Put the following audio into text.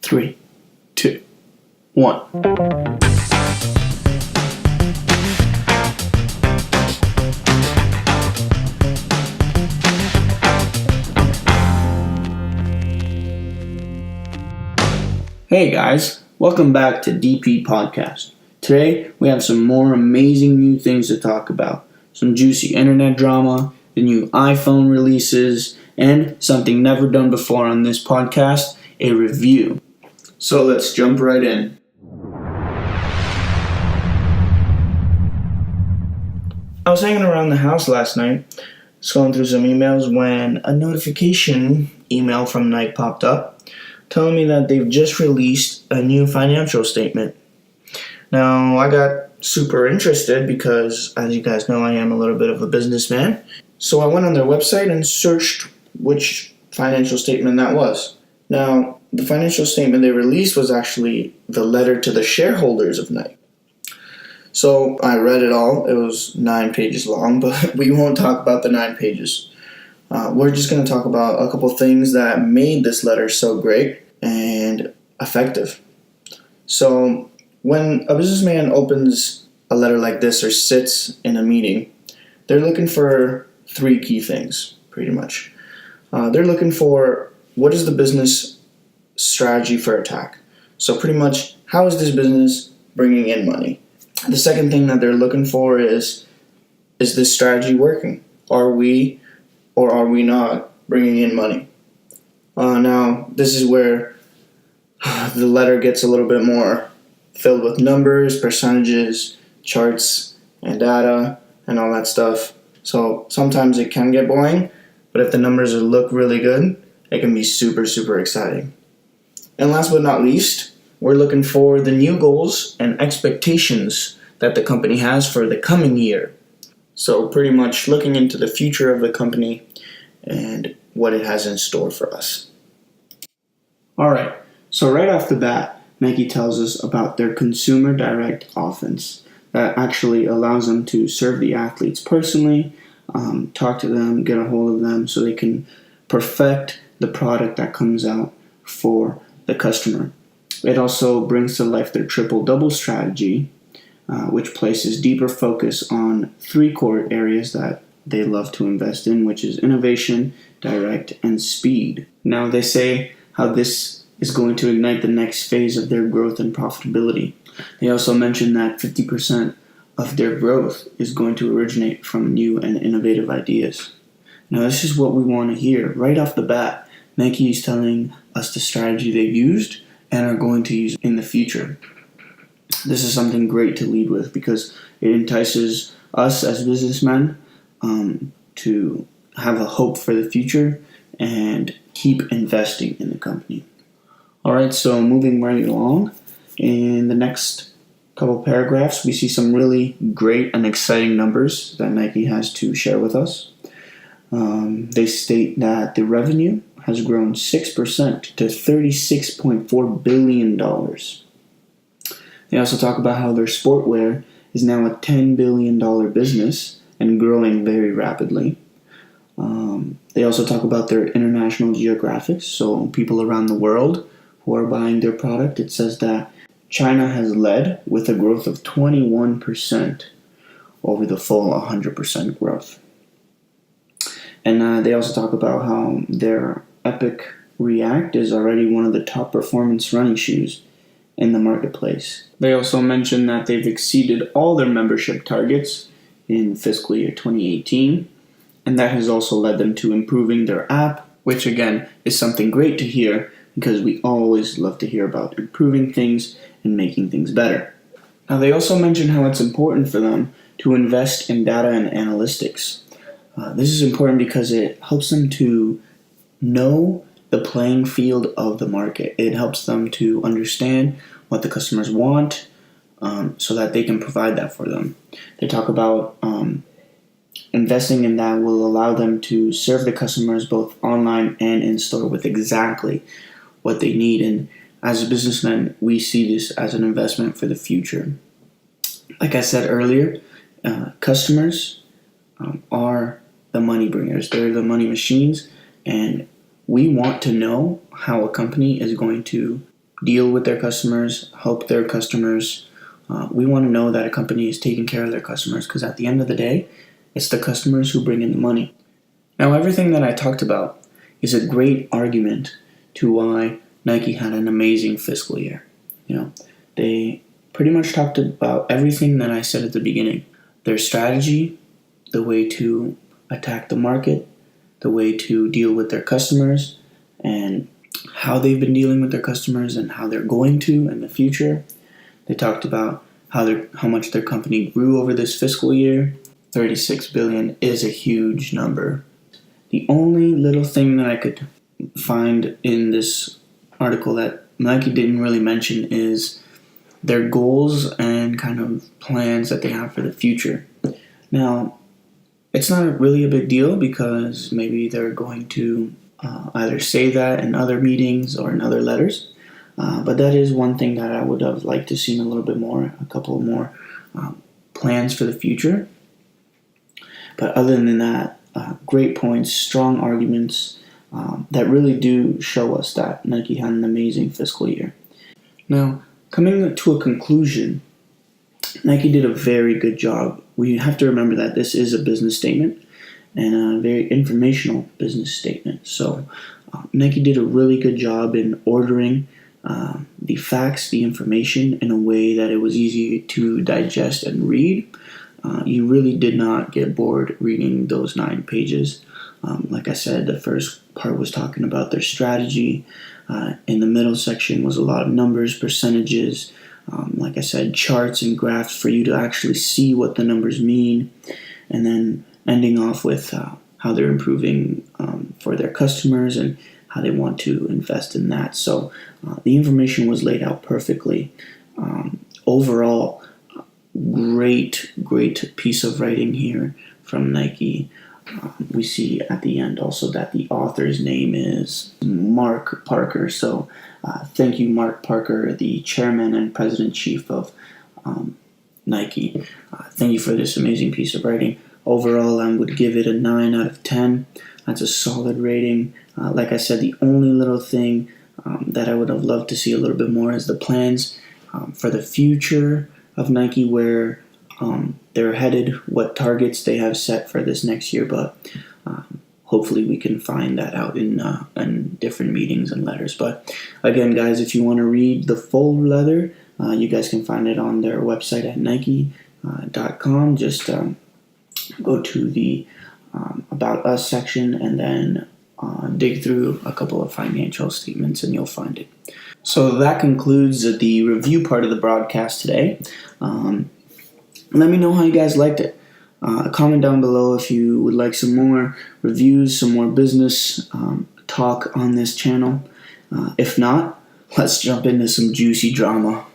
3, 2, 1. Hey guys, welcome back to DP Podcast. Today we have some more amazing new things to talk about. Some juicy internet drama, the new iPhone releases, and something never done before on this podcast, a review. So let's jump right in. I was hanging around the house last night, scrolling through some emails when a notification email from Nike popped up, telling me that they've just released a new financial statement. Now, I got super interested because, as you guys know, I am a little bit of a businessman. So I went on their website and searched which financial statement that was. Now, the financial statement they released was actually the letter to the shareholders of Nike. So I read it all. It was 9 pages long, but we won't talk about the 9 pages. We're just going to talk about a couple things that made this letter so great and effective. So when a businessman opens a letter like this or sits in a meeting, they're looking for 3 key things, pretty much. They're looking for what is the business strategy for attack. So pretty much, how is this business bringing in money? The second thing that they're looking for is this strategy working? Are we or are we not bringing in money? Now, this is where the letter gets a little bit more filled with numbers, percentages, charts, and data, and all that stuff. So sometimes it can get boring, but if the numbers look really good, it can be super, super exciting. And last but not least, we're looking for the new goals and expectations that the company has for the coming year. So pretty much looking into the future of the company and what it has in store for us. Alright, so right off the bat, Nike tells us about their consumer direct offense that actually allows them to serve the athletes personally, talk to them, get a hold of them so they can perfect the product that comes out for the customer. It also brings to life their triple-double strategy, which places deeper focus on 3 core areas that they love to invest in, which is innovation, direct, and speed. Now, they say how this is going to ignite the next phase of their growth and profitability. They also mention that 50% of their growth is going to originate from new and innovative ideas. Now, this is what we want to hear. Right off the bat, Nike is telling us the strategy they used and are going to use in the future. This is something great to lead with because it entices us as businessmen to have a hope for the future and keep investing in the company. Alright, so moving right along, in the next couple paragraphs, we see some really great and exciting numbers that Nike has to share with us. They state that the revenue has grown 6% to $36.4 billion. They also talk about how their sportwear is now a $10 billion business and growing very rapidly. They also talk about their international geographics, so people around the world who are buying their product. It says that China has led with a growth of 21% over the full 100% growth. And they also talk about how their Epic React is already one of the top performance running shoes in the marketplace. They also mention that they've exceeded all their membership targets in fiscal year 2018, and that has also led them to improving their app, which again is something great to hear because we always love to hear about improving things and making things better. Now, they also mention how it's important for them to invest in data and analytics. This is important because it helps them to know the playing field of the market. It helps them to understand what the customers want so that they can provide that for them. They talk about investing in that will allow them to serve the customers both online and in store with exactly what they need. And as a businessman, we see this as an investment for the future. Like I said earlier, customers are the money bringers. They're the money machines, and we want to know how a company is going to deal with their customers, help their customers. We want to know that a company is taking care of their customers, because at the end of the day, it's the customers who bring in the money. Now, everything that I talked about is a great argument to why Nike had an amazing fiscal year. They pretty much talked about everything that I said at the beginning. Their strategy, the way to attack the market, the way to deal with their customers, and how they've been dealing with their customers and how they're going to in the future. They talked about how much their company grew over this fiscal year. $36 billion is a huge number. The only little thing that I could find in this article that Nike didn't really mention is their goals and kind of plans that they have for the future. Now, it's not really a big deal, because maybe they're going to either say that in other meetings or in other letters. But that is one thing that I would have liked to see a little bit more, a couple more plans for the future. But other than that, great points, strong arguments that really do show us that Nike had an amazing fiscal year. Now, coming to a conclusion, Nike did a very good job. We have to remember that this is a business statement and a very informational business statement. So Nike did a really good job in ordering the facts, the information, in a way that it was easy to digest and read. You really did not get bored reading those 9 pages. Like I said, the first part was talking about their strategy. In the middle section was a lot of numbers, percentages, like I said, charts and graphs for you to actually see what the numbers mean. And then ending off with how they're improving for their customers and how they want to invest in that. So the information was laid out perfectly. Overall, great piece of writing here from Nike. We see at the end also that the author's name is Mark Parker. So thank you, Mark Parker, the chairman and president-chief of Nike. Thank you for this amazing piece of writing. Overall, I would give it a 9 out of 10. That's a solid rating. Like I said, the only little thing that I would have loved to see a little bit more is the plans for the future of Nike, where they're headed, what targets they have set for this next year. But hopefully we can find that out in different meetings and letters. But again, guys, if you want to read the full letter, you guys can find it on their website at Nike.com. Just go to the About Us section and then dig through a couple of financial statements and you'll find it. So that concludes the review part of the broadcast today. Let me know how you guys liked it. Comment down below if you would like some more reviews, some more business talk on this channel. If not, let's jump into some juicy drama.